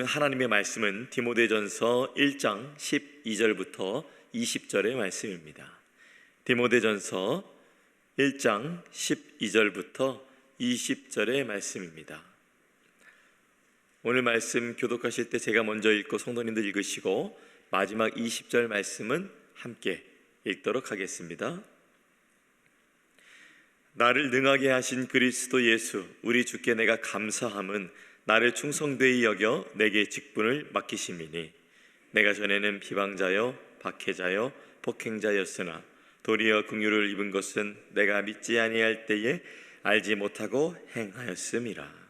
하나님의 말씀은 디모데전서 1장 12절부터 20절의 말씀입니다. 디모데전서 1장 12절부터 20절의 말씀입니다. 오늘 말씀 교독하실 때 제가 먼저 읽고 성도님들 읽으시고 마지막 20절 말씀은 함께 읽도록 하겠습니다. 나를 능하게 하신 그리스도 예수 우리 주께 내가 감사함은 나를 충성되이 여겨 내게 직분을 맡기심이니 내가 전에는 비방자여 박해자여 폭행자였으나 도리어 긍휼을 입은 것은 내가 믿지 아니할 때에 알지 못하고 행하였음이라.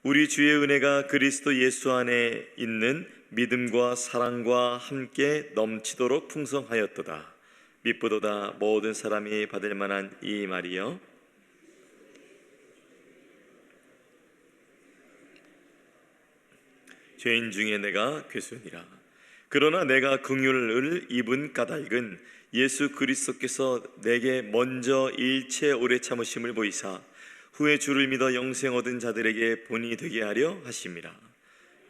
우리 주의 은혜가 그리스도 예수 안에 있는 믿음과 사랑과 함께 넘치도록 풍성하였도다. 미쁘도다 모든 사람이 받을 만한 이 말이여 죄인 중에 내가 괴수니라. 그러나 내가 긍휼을 입은 까닭은 예수 그리스도께서 내게 먼저 일체 오래 참으심을 보이사 후에 주를 믿어 영생 얻은 자들에게 본이 되게 하려 하심이라.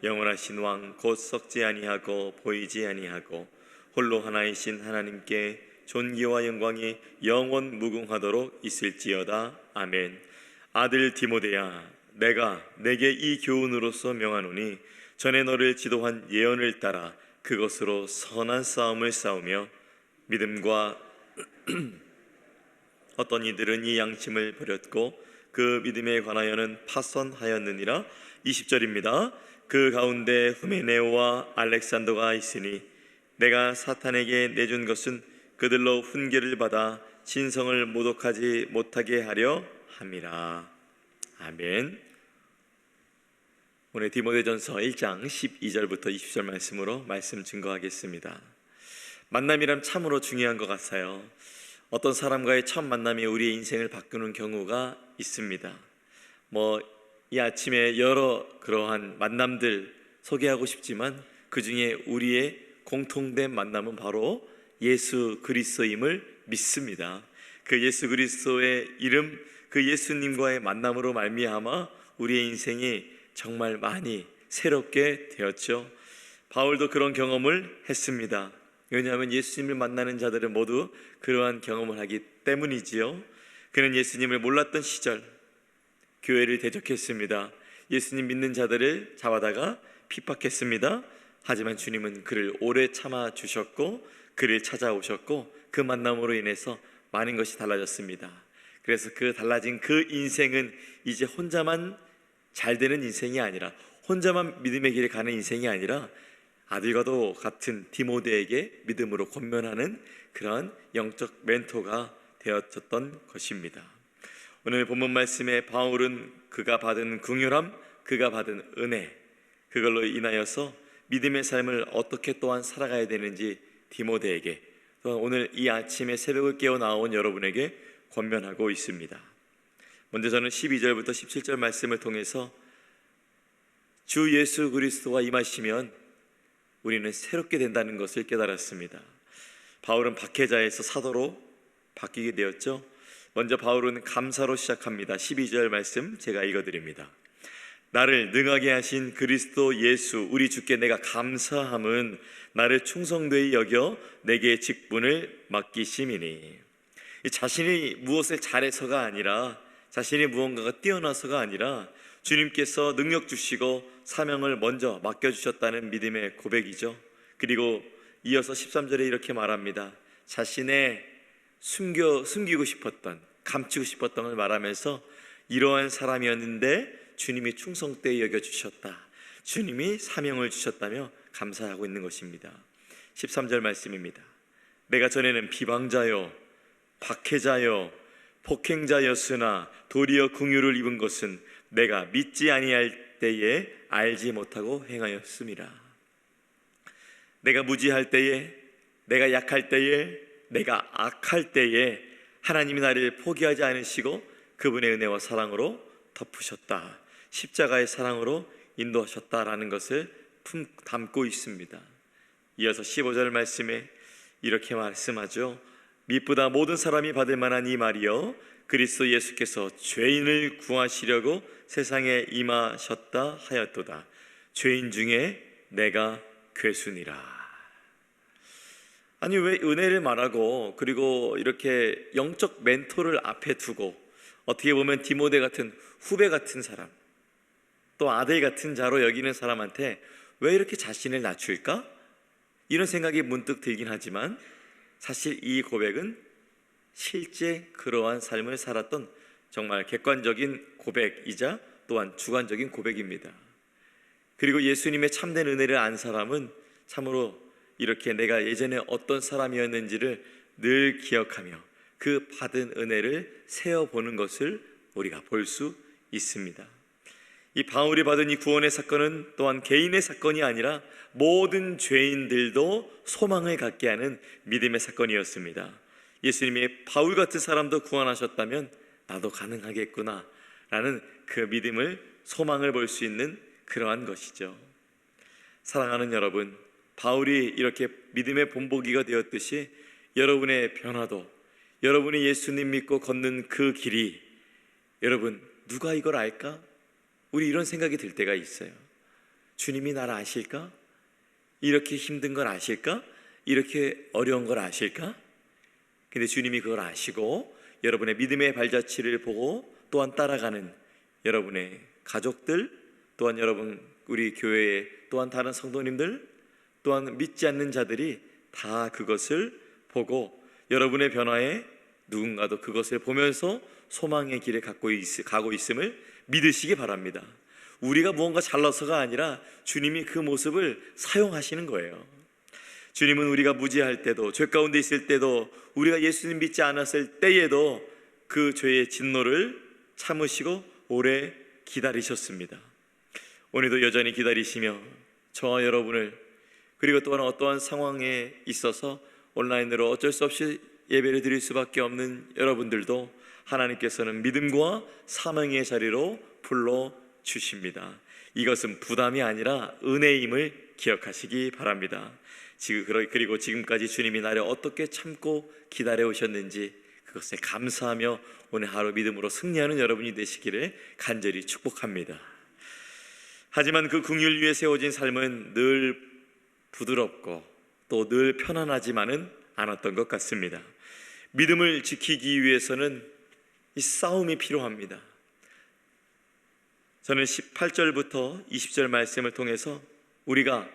영원하신 왕 곧 썩지 아니하고 보이지 아니하고 홀로 하나이신 하나님께 존귀와 영광이 영원 무궁하도록 있을지어다. 아멘. 아들 디모데야, 내가 내게 이 교훈으로서 명하노니 전에 너를 지도한 예언을 따라 그것으로 선한 싸움을 싸우며 믿음과 어떤 이들은 이 양심을 버렸고 그 믿음에 관하여는 파선하였느니라. 20절입니다. 그 가운데 후메네오와 알렉산더가 있으니 내가 사탄에게 내준 것은 그들로 훈계를 받아 진성을 모독하지 못하게 하려 함이라. 아멘. 오늘 디모데전서 1장 12절부터 20절 말씀으로 말씀 증거하겠습니다. 만남이란 참으로 중요한 것 같아요. 어떤 사람과의 첫 만남이 우리의 인생을 바꾸는 경우가 있습니다. 이 아침에 여러 그러한 만남들 소개하고 싶지만 그 중에 우리의 공통된 만남은 바로 예수 그리스도임을 믿습니다. 그 예수 그리스도의 이름, 그 예수님과의 만남으로 말미암아 우리의 인생이 정말 많이 새롭게 되었죠. 바울도 그런 경험을 했습니다. 왜냐하면 예수님을 만나는 자들은 모두 그러한 경험을 하기 때문이지요. 그는 예수님을 몰랐던 시절 교회를 대적했습니다. 예수님 믿는 자들을 잡아다가 핍박했습니다. 하지만 주님은 그를 오래 참아주셨고 그를 찾아오셨고 그 만남으로 인해서 많은 것이 달라졌습니다. 그래서 그 달라진 그 인생은 이제 혼자만 잘 되는 인생이 아니라, 혼자만 믿음의 길에 가는 인생이 아니라 아들과도 같은 디모데에게 믿음으로 권면하는 그런 영적 멘토가 되었던 것입니다. 오늘 본문 말씀에 바울은 그가 받은 긍휼함, 그가 받은 은혜, 그걸로 인하여서 믿음의 삶을 어떻게 또한 살아가야 되는지 디모데에게, 또한 오늘 이 아침에 새벽을 깨어 나온 여러분에게 권면하고 있습니다. 먼저 저는 12절부터 17절 말씀을 통해서 주 예수 그리스도가 임하시면 우리는 새롭게 된다는 것을 깨달았습니다. 바울은 박해자에서 사도로 바뀌게 되었죠. 먼저 바울은 감사로 시작합니다. 12절 말씀 제가 읽어드립니다. 나를 능하게 하신 그리스도 예수 우리 주께 내가 감사함은 나를 충성되이 여겨 내게 직분을 맡기심이니. 자신이 무엇을 잘해서가 아니라, 자신이 무언가가 뛰어나서가 아니라 주님께서 능력 주시고 사명을 먼저 맡겨주셨다는 믿음의 고백이죠. 그리고 이어서 13절에 이렇게 말합니다. 자신의 숨기고 싶었던, 감추고 싶었던 걸 말하면서 이러한 사람이었는데 주님이 충성되이 여겨주셨다, 주님이 사명을 주셨다며 감사하고 있는 것입니다. 13절 말씀입니다. 내가 전에는 비방자요 박해자요 폭행자였으나 도리어 긍휼을 입은 것은 내가 믿지 아니할 때에 알지 못하고 행하였음이라. 내가 무지할 때에, 내가 약할 때에, 내가 악할 때에 하나님이 나를 포기하지 않으시고 그분의 은혜와 사랑으로 덮으셨다, 십자가의 사랑으로 인도하셨다라는 것을 담고 있습니다. 이어서 15절 말씀에 이렇게 말씀하죠. 미쁘다 모든 사람이 받을 만한 이 말이여 그리스도 예수께서 죄인을 구하시려고 세상에 임하셨다 하였도다. 죄인 중에 내가 괴순이라. 아니, 왜 은혜를 말하고 그리고 이렇게 영적 멘토를 앞에 두고 어떻게 보면 디모데 같은 후배 같은 사람, 또 아들 같은 자로 여기는 사람한테 왜 이렇게 자신을 낮출까? 이런 생각이 문득 들긴 하지만 사실 이 고백은 실제 그러한 삶을 살았던 정말 객관적인 고백이자 또한 주관적인 고백입니다. 그리고 예수님의 참된 은혜를 안 사람은 참으로 이렇게 내가 예전에 어떤 사람이었는지를 늘 기억하며 그 받은 은혜를 세어보는 것을 우리가 볼 수 있습니다. 이 바울이 받은 이 구원의 사건은 또한 개인의 사건이 아니라 모든 죄인들도 소망을 갖게 하는 믿음의 사건이었습니다. 예수님이 바울 같은 사람도 구원하셨다면 나도 가능하겠구나 라는 그 믿음을, 소망을 볼 수 있는 그러한 것이죠. 사랑하는 여러분, 바울이 이렇게 믿음의 본보기가 되었듯이 여러분의 변화도, 여러분이 예수님 믿고 걷는 그 길이, 여러분 누가 이걸 알까? 우리 이런 생각이 들 때가 있어요. 주님이 나를 아실까? 이렇게 힘든 걸 아실까? 이렇게 어려운 걸 아실까? 근데 주님이 그걸 아시고 여러분의 믿음의 발자취를 보고 또한 따라가는 여러분의 가족들, 또한 여러분 우리 교회의 또한 다른 성도님들, 또한 믿지 않는 자들이 다 그것을 보고 여러분의 변화에 누군가도 그것을 보면서 소망의 길에 가고 있음을 믿으시기 바랍니다. 우리가 무언가 잘나서가 아니라 주님이 그 모습을 사용하시는 거예요. 주님은 우리가 무지할 때도, 죄 가운데 있을 때도, 우리가 예수님 믿지 않았을 때에도 그 죄의 진노를 참으시고 오래 기다리셨습니다. 오늘도 여전히 기다리시며 저와 여러분을, 그리고 또한 어떠한 상황에 있어서 온라인으로 어쩔 수 없이 예배를 드릴 수밖에 없는 여러분들도 하나님께서는 믿음과 사명의 자리로 불러주십니다. 이것은 부담이 아니라 은혜임을 기억하시기 바랍니다. 그리고 지금까지 주님이 나를 어떻게 참고 기다려 오셨는지 그것에 감사하며 오늘 하루 믿음으로 승리하는 여러분이 되시기를 간절히 축복합니다. 하지만 그 긍휼 위에 세워진 삶은 늘 부드럽고 또 늘 편안하지만은 않았던 것 같습니다. 믿음을 지키기 위해서는 이 싸움이 필요합니다. 저는 18절부터 20절 말씀을 통해서 우리가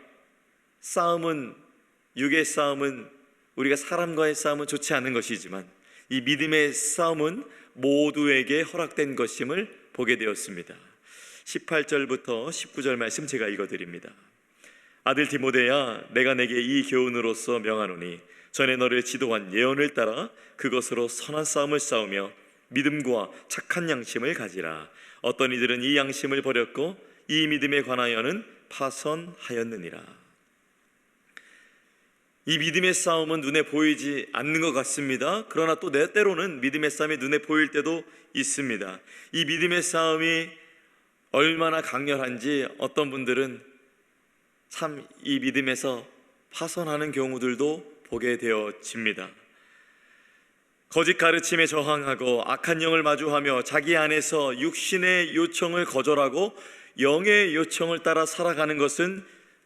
육의 싸움은, 우리가 사람과의 싸움은 좋지 않은 것이지만 이 믿음의 싸움은 모두에게 허락된 것임을 보게 되었습니다. 18절부터 19절 말씀 제가 읽어드립니다. 아들 디모데야, 내가 내게 이 교훈으로서 명하노니 전에 너를 지도한 예언을 따라 그것으로 선한 싸움을 싸우며 믿음과 착한 양심을 가지라. 어떤 이들은 이 양심을 버렸고 이 믿음에 관하여는 파선하였느니라. 이 믿음의 싸움은 눈에 보이지 않는 것 같습니다. 그러나 또 때로는 믿음의 싸움이 눈에 보일 때도 있습니다. 이 믿음의 싸움이 얼마나 강렬한지 어떤 분들은 참 이 믿음에서 파선하는 경우들도 보게 되어집니다. 거짓 가르침에 저항하고 악한 영을 마주하며 자기 안에서 육신의 요청을 거절하고 영의 요청을 따라 살아가는 것은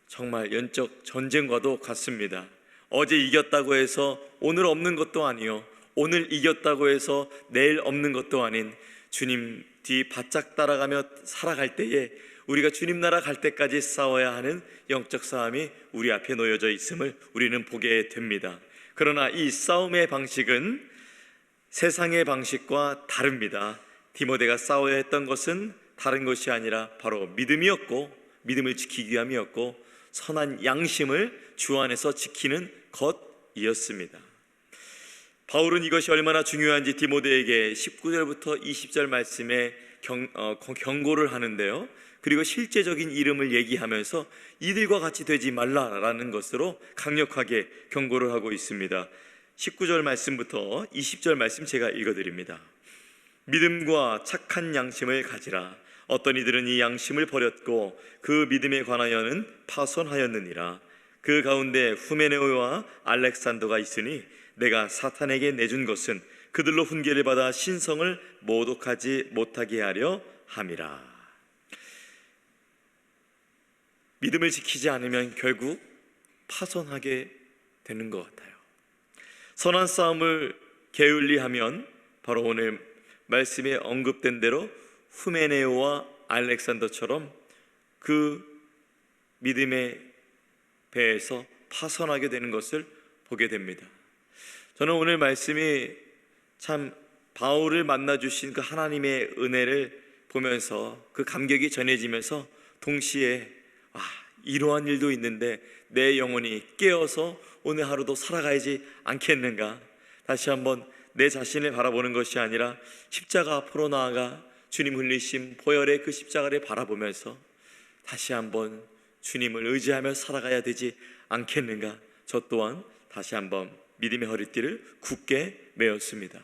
정말 영적 전쟁과도 같습니다. 어제 이겼다고 해서 오늘 없는 것도 아니요, 오늘 이겼다고 해서 내일 없는 것도 아닌 주님 뒤 바짝 따라가며 살아갈 때에 우리가 주님 나라 갈 때까지 싸워야 하는 영적 싸움이 우리 앞에 놓여져 있음을 우리는 보게 됩니다. 그러나 이 싸움의 방식은 세상의 방식과 다릅니다. 디모데가 싸워야 했던 것은 다른 것이 아니라 바로 믿음이었고, 믿음을 지키기 위함이었고, 선한 양심을 주 안에서 지키는 것이었습니다. 바울은 이것이 얼마나 중요한지 디모데에게 19절부터 20절 말씀에 경고를 하는데요, 그리고 실제적인 이름을 얘기하면서 이들과 같이 되지 말라라는 것으로 강력하게 경고를 하고 있습니다. 19절 말씀부터 20절 말씀 제가 읽어드립니다. 믿음과 착한 양심을 가지라. 어떤 이들은 이 양심을 버렸고 그 믿음에 관하여는 파손하였느니라. 그 가운데 후메네오와 알렉산더가 있으니 내가 사탄에게 내준 것은 그들로 훈계를 받아 신성을 모독하지 못하게 하려 함이라. 믿음을 지키지 않으면 결국 파손하게 되는 것 같아요. 선한 싸움을 게을리하면 바로 오늘 말씀에 언급된 대로 후메네오와 알렉산더처럼 그 믿음의 배에서 파손하게 되는 것을 보게 됩니다. 저는 오늘 말씀이 참 바울을 만나주신 그 하나님의 은혜를 보면서 그 감격이 전해지면서 동시에 이러한 일도 있는데 내 영혼이 깨어서 오늘 하루도 살아가야지 않겠는가, 다시 한번 내 자신을 바라보는 것이 아니라 십자가 앞으로 나아가 주님 흘리신 보혈의 그 십자가를 바라보면서 다시 한번 주님을 의지하며 살아가야 되지 않겠는가, 저 또한 다시 한번 믿음의 허리띠를 굳게 메었습니다.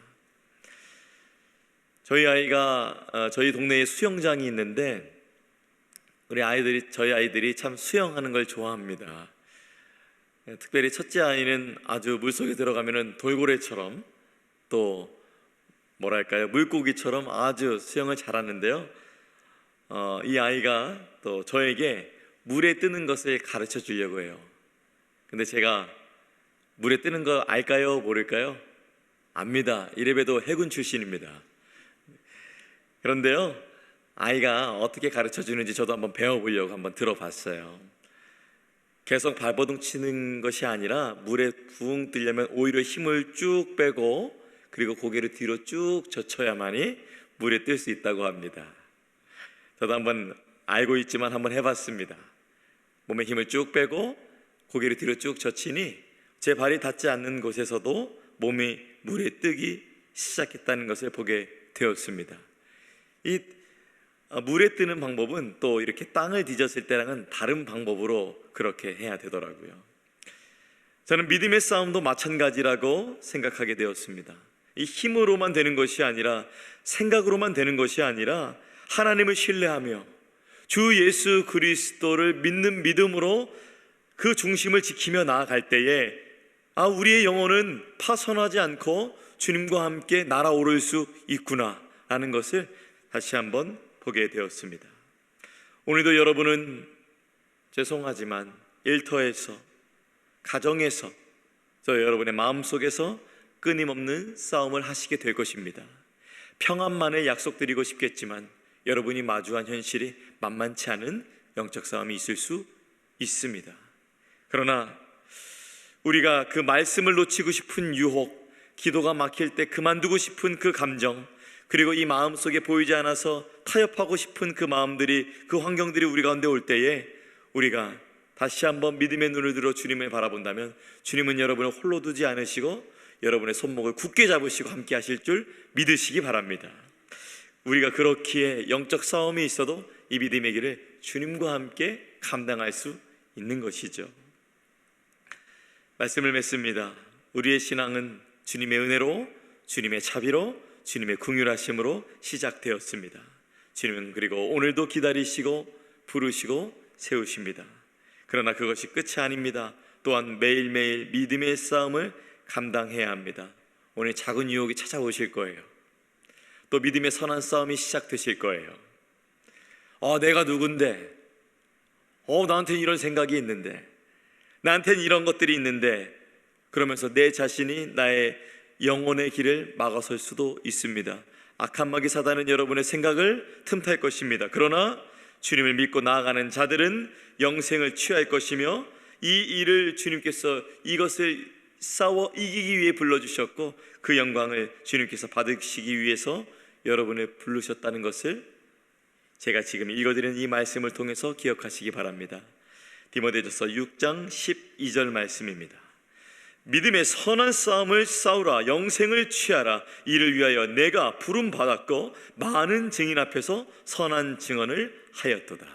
저희 동네에 수영장이 있는데 저희 아이들이 참 수영하는 걸 좋아합니다. 특별히 첫째 아이는 아주 물속에 들어가면은 돌고래처럼 또 물고기처럼 아주 수영을 잘하는데요. 이 아이가 또 저에게 물에 뜨는 것을 가르쳐 주려고 해요. 근데 제가 물에 뜨는 거 알까요? 모를까요? 압니다. 이래봬도 해군 출신입니다. 그런데요, 아이가 어떻게 가르쳐 주는지 저도 한번 배워보려고 한번 들어봤어요. 계속 발버둥 치는 것이 아니라 물에 붕 뜨려면 오히려 힘을 쭉 빼고 그리고 고개를 뒤로 쭉 젖혀야만이 물에 뜰 수 있다고 합니다. 저도 한번 알고 있지만 한번 해봤습니다. 몸에 힘을 쭉 빼고 고개를 뒤로 쭉 젖히니 제 발이 닿지 않는 곳에서도 몸이 물에 뜨기 시작했다는 것을 보게 되었습니다. 이 물에 뜨는 방법은 또 이렇게 땅을 뒤졌을 때랑은 다른 방법으로 그렇게 해야 되더라고요. 저는 믿음의 싸움도 마찬가지라고 생각하게 되었습니다. 이 힘으로만 되는 것이 아니라, 생각으로만 되는 것이 아니라 하나님을 신뢰하며 주 예수 그리스도를 믿는 믿음으로 그 중심을 지키며 나아갈 때에 우리의 영혼은 파손하지 않고 주님과 함께 날아오를 수 있구나 라는 것을 다시 한번 보게 되었습니다. 오늘도 여러분은 죄송하지만 일터에서, 가정에서, 여러분의 마음속에서 끊임없는 싸움을 하시게 될 것입니다. 평안만을 약속드리고 싶겠지만 여러분이 마주한 현실이 만만치 않은 영적 싸움이 있을 수 있습니다. 그러나 우리가 그 말씀을 놓치고 싶은 유혹, 기도가 막힐 때 그만두고 싶은 그 감정, 그리고 이 마음속에 보이지 않아서 타협하고 싶은 그 마음들이, 그 환경들이 우리 가운데 올 때에 우리가 다시 한번 믿음의 눈을 들어 주님을 바라본다면 주님은 여러분을 홀로 두지 않으시고 여러분의 손목을 굳게 잡으시고 함께 하실 줄 믿으시기 바랍니다. 우리가 그렇기에 영적 싸움이 있어도 이 믿음의 길을 주님과 함께 감당할 수 있는 것이죠. 말씀을 맺습니다. 우리의 신앙은 주님의 은혜로, 주님의 자비로, 주님의 긍휼하심으로 시작되었습니다. 주님은 그리고 오늘도 기다리시고 부르시고 세우십니다. 그러나 그것이 끝이 아닙니다. 또한 매일매일 믿음의 싸움을 감당해야 합니다. 오늘 작은 유혹이 찾아오실 거예요. 또 믿음의 선한 싸움이 시작되실 거예요. 내가 누군데, 나한테는 이런 생각이 있는데, 나한테는 이런 것들이 있는데, 그러면서 내 자신이 나의 영혼의 길을 막아설 수도 있습니다. 악한 마귀 사단은 여러분의 생각을 틈탈 것입니다. 그러나 주님을 믿고 나아가는 자들은 영생을 취할 것이며, 이 일을 주님께서 이것을 싸워 이기기 위해 불러주셨고 그 영광을 주님께서 받으시기 위해서 여러분을 부르셨다는 것을 제가 지금 읽어드리는 이 말씀을 통해서 기억하시기 바랍니다. 디모데전서 6장 12절 말씀입니다. 믿음의 선한 싸움을 싸우라, 영생을 취하라. 이를 위하여 내가 부름 받았고 많은 증인 앞에서 선한 증언을 하였도다.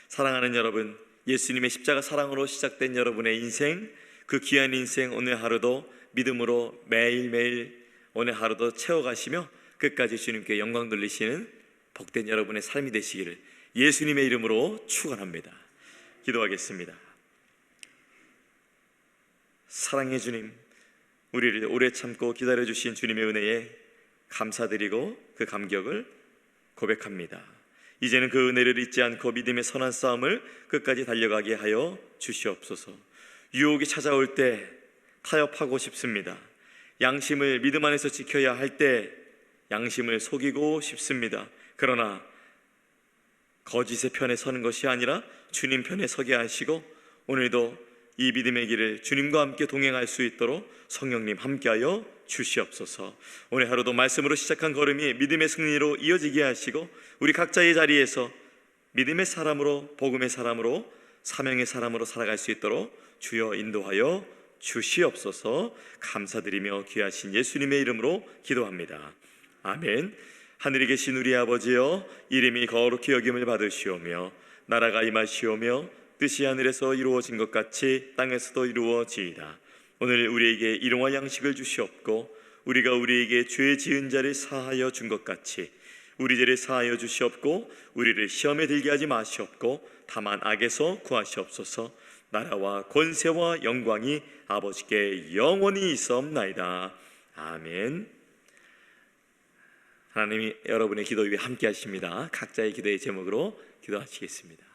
사랑하는 여러분, 예수님의 십자가 사랑으로 시작된 여러분의 인생, 그 귀한 인생 오늘 하루도 믿음으로 매일매일 오늘 하루도 채워가시며 끝까지 주님께 영광 돌리시는 복된 여러분의 삶이 되시기를 예수님의 이름으로 축원합니다. 기도하겠습니다. 사랑의 주님, 우리를 오래 참고 기다려주신 주님의 은혜에 감사드리고 그 감격을 고백합니다. 이제는 그 은혜를 잊지 않고 믿음의 선한 싸움을 끝까지 달려가게 하여 주시옵소서. 유혹이 찾아올 때 타협하고 싶습니다. 양심을 믿음 안에서 지켜야 할 때 양심을 속이고 싶습니다. 그러나 거짓의 편에 서는 것이 아니라 주님 편에 서게 하시고, 오늘도 이 믿음의 길을 주님과 함께 동행할 수 있도록 성령님 함께하여 주시옵소서. 오늘 하루도 말씀으로 시작한 걸음이 믿음의 승리로 이어지게 하시고, 우리 각자의 자리에서 믿음의 사람으로, 복음의 사람으로, 사명의 사람으로 살아갈 수 있도록 주여 인도하여 주시옵소서. 감사드리며 귀하신 예수님의 이름으로 기도합니다. 아멘. 하늘에 계신 우리 아버지여, 이름이 거룩히 여김을 받으시오며 나라가 임하시오며 뜻이 하늘에서 이루어진 것 같이 땅에서도 이루어지이다. 오늘 우리에게 일용할 양식을 주시옵고, 우리가 우리에게 죄 지은 자를 사하여 준 것 같이 우리 죄를 사하여 주시옵고, 우리를 시험에 들게 하지 마시옵고, 다만 악에서 구하시옵소서. 나라와 권세와 영광이 아버지께 영원히 있사옵나이다. 아멘. 하나님이 여러분의 기도 위에 함께 하십니다. 각자의 기도의 제목으로 기도하시겠습니다.